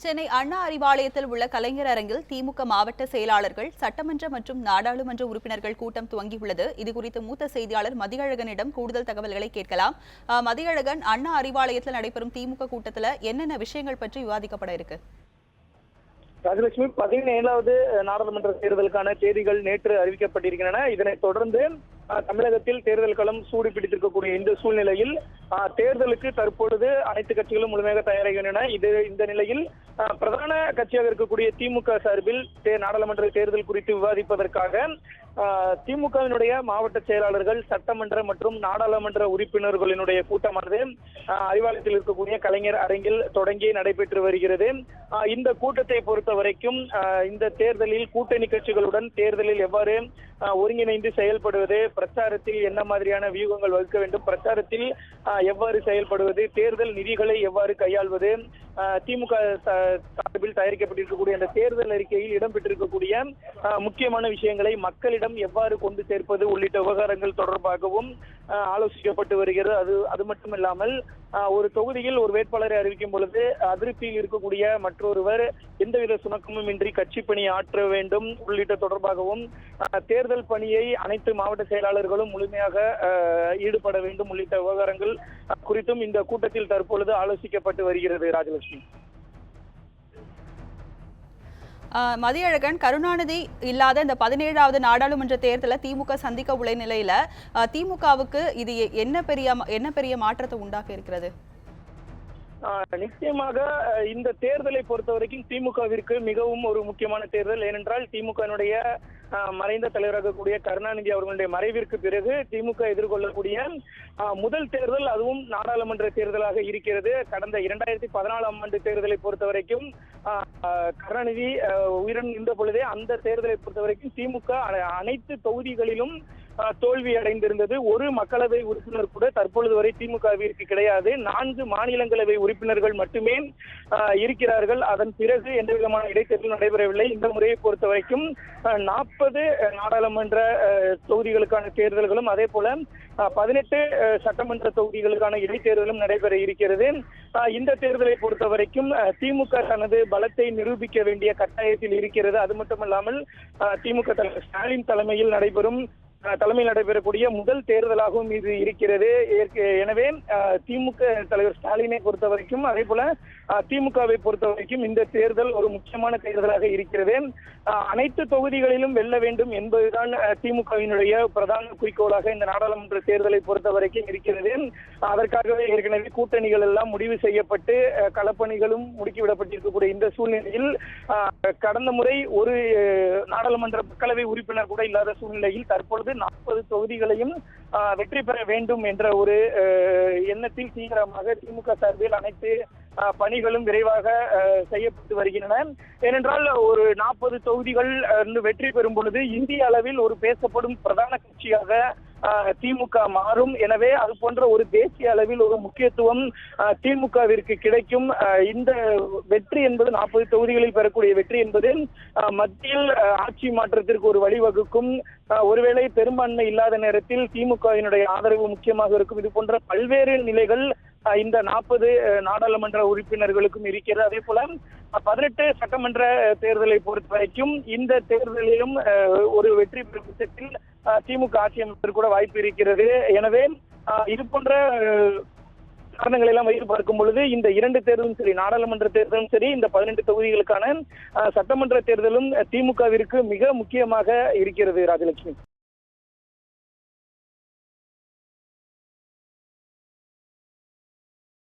சென்னை அண்ணா அறிவாலயத்தில் உள்ள கலைஞர் அரங்கில் திமுக மாவட்ட செயலாளர்கள், சட்டமன்ற மற்றும் நாடாளுமன்ற உறுப்பினர்கள் கூட்டம் துவங்கியுள்ளது. இதுகுறித்து மூத்த செய்தியாளர் மதியழகனிடம் கூடுதல் தகவல்களை கேட்கலாம். மதியழகன், அண்ணா அறிவாலயத்தில் நடைபெறும் திமுக கூட்டத்தில் என்னென்ன விஷயங்கள் பற்றி விவாதிக்கப்பட இருக்கு? ராஜலட்சுமி, 17வது நாடாளுமன்ற தேர்தலுக்கான தேதிகள் நேற்று அறிவிக்கப்பட்டிருக்கின்றன. இதனைத் தொடர்ந்து தமிழகத்தில் தேர்தல் களம் சூடு பிடித்திருக்கக்கூடிய இந்த சூழ்நிலையில் தேர்தலுக்கு தற்பொழுது அனைத்து கட்சிகளும் முழுமையாக தயாராகின்றன. இந்த நிலையில் பிரதான கட்சியாக இருக்கக்கூடிய திமுக சார்பில் நாடாளுமன்ற தேர்தல் குறித்து விவாதிப்பதற்காக திமுகவினுடைய மாவட்ட செயலாளர்கள், சட்டமன்ற மற்றும் நாடாளுமன்ற உறுப்பினர்களினுடைய கூட்டமானது அறிவாலயத்தில் இருக்கக்கூடிய கலைஞர் அரங்கில் தொடங்கி நடைபெற்று வருகிறது. இந்த கூட்டத்தை பொறுத்த வரைக்கும் இந்த தேர்தலில் கூட்டணி கட்சிகளுடன் தேர்தலில் எவ்வாறு ஒருங்கிணைந்து செயல்படுவது, பிரச்சாரத்தில் என்ன மாதிரியான வியூகங்கள் வகுக்க வேண்டும், பிரச்சாரத்தில் எவ்வாறு செயல்படுவது, தேர்தல் நிதிகளை எவ்வாறு கையாள்வது, திமுக சார்பில் தயாரிக்கப்பட்டிருக்கக்கூடிய அந்த தேர்தல் அறிக்கையில் இடம்பெற்றிருக்கக்கூடிய முக்கியமான விஷயங்களை மக்களிடம் எவ்வாறு கொண்டு சேர்ப்பது உள்ளிட்ட விவகாரங்கள் தொடர்பாகவும் ஆலோசிக்கப்பட்டு வருகிறது. அது மட்டுமில்லாமல் ஒரு தொகுதியில் ஒரு வேட்பாளரை அறிவிக்கும் பொழுது அதிருப்தியில் இருக்கக்கூடிய மற்றொருவர் எந்தவித சுணக்கமும் இன்றி கட்சி பணி ஆற்ற வேண்டும் உள்ளிட்ட தொடர்பாகவும் தேர்தல் பணியை அனைத்து மாவட்ட செயலாளர்களும் முழுமையாக ஈடுபட வேண்டும் உள்ளிட்ட விவகாரங்கள் குறித்தும் இந்த கூட்டத்தில் தற்பொழுது ஆலோசிக்கப்பட்டு வருகிறது. ராஜலட்சுமி, மதியழகன், கருணாநிதி இல்லாத இந்த 17வது நாடாளுமன்ற தேர்தலை திமுக சந்திக்க உள்ள நிலையில திமுகவுக்கு இது என்ன பெரிய மாற்றத்தை உண்டாக்க இருக்கிறது? நிச்சயமாக இந்த தேர்தலை பொறுத்த வரைக்கும் திமுகவிற்கு மிகவும் ஒரு முக்கியமான தேர்தல். ஏனென்றால் திமுகவினுடைய மறைந்த தலைவராக கூடிய கருணாநிதி அவர்களுடைய மறைவிற்கு பிறகு திமுக எதிர்கொள்ளக்கூடிய முதல் தேர்தல், அதுவும் நாடாளுமன்ற தேர்தலாக இருக்கிறது. கடந்த 2014ஆம் ஆண்டு தேர்தலை பொறுத்த வரைக்கும் கருணாநிதி உயிரிழந்து இருந்த பொழுதே அந்த தேர்தலை பொறுத்த வரைக்கும் திமுக அனைத்து தொகுதிகளிலும் தோல்வி அடைந்திருந்தது. ஒரு மக்களவை உறுப்பினர் கூட தற்பொழுது வரை திமுகவிற்கு கிடையாது. 4 மாநிலங்களவை உறுப்பினர்கள் மட்டுமே இருக்கிறார்கள். அதன் பிறகு எந்த விதமான இடைத்தேர்தலும் நடைபெறவில்லை. இந்த முறையை பொறுத்த வரைக்கும் 40 நாடாளுமன்ற தொகுதிகளுக்கான தேர்தல்களும் அதே போல 18 சட்டமன்ற தொகுதிகளுக்கான இடைத்தேர்தலும் நடைபெற இருக்கிறது. இந்த தேர்தலை பொறுத்த வரைக்கும் திமுக தனது பலத்தை நிரூபிக்க வேண்டிய கட்டாயத்தில் இருக்கிறது. அது மட்டுமல்லாமல் திமுக தலைவர் ஸ்டாலின் தலைமையில் நடைபெறக்கூடிய முதல் தேர்தலாகவும் இது இருக்கிறது. எனவே திமுக தலைவர் ஸ்டாலினை பொறுத்த வரைக்கும் அதே போல திமுகவை பொறுத்த வரைக்கும் இந்த தேர்தல் ஒரு முக்கியமான தேர்தலாக இருக்கிறது. அனைத்து தொகுதிகளிலும் வெல்ல வேண்டும் என்பதுதான் திமுகவினுடைய பிரதான குறிக்கோளாக இந்த நாடாளுமன்ற தேர்தலை பொறுத்த வரைக்கும் இருக்கிறது. அதற்காகவே ஏற்கனவே கூட்டணிகள் எல்லாம் முடிவு செய்யப்பட்டு களப்பணிகளும் முடுக்கிவிடப்பட்டிருக்கக்கூடிய இந்த சூழ்நிலையில் கடந்த முறை ஒரு நாடாளுமன்ற மக்களவை உறுப்பினர் கூட இல்லாத சூழ்நிலையில் தற்பொழுது 40 தொகுதிகளையும் வெற்றி பெற வேண்டும் என்ற ஒரு எண்ணத்தில் தீவிரமாக திமுக சார்பில் அனைத்து பணிகளும் விரைவாக செய்யப்பட்டு வருகின்றன. ஏனென்றால் ஒரு 40 தொகுதிகள் வெற்றி பெறும் பொழுது இந்திய அளவில் ஒரு பேசப்படும் பிரதான கட்சியாக திமுக மாறும். எனவே அது போன்ற ஒரு தேசிய அளவில் ஒரு முக்கியத்துவம் திமுகவிற்கு கிடைக்கும். இந்த வெற்றி என்பது 40 தொகுதிகளில் பெறக்கூடிய வெற்றி என்பது மத்தியில் ஆட்சி மாற்றத்திற்கு ஒரு வழிவகுக்கும். ஒருவேளை பெரும்பான்மை இல்லாத நேரத்தில் திமுகவினுடைய ஆதரவு முக்கியமாக இருக்கும். இது போன்ற பல்வேறு நிலைகள் இந்த 40 நாடாளுமன்ற உறுப்பினர்களுக்கும் இருக்கிறது. அதே போல 18 சட்டமன்ற தேர்தலை பொறுத்த வரைக்கும் இந்த தேர்தலிலும் ஒரு வெற்றி பெறும் பட்சத்தில் திமுக ஆட்சி அமைப்பதற்கு கூட வாய்ப்பு இருக்கிறது. எனவே இது போன்ற காரணங்களை எல்லாம் வைத்து பார்க்கும் பொழுது இந்த 2 தேர்தலும் சரி, நாடாளுமன்ற தேர்தலும் சரி, இந்த 18 தொகுதிகளுக்கான சட்டமன்ற தேர்தலும் திமுகவிற்கு மிக முக்கியமாக இருக்கிறது. ராஜலட்சுமி.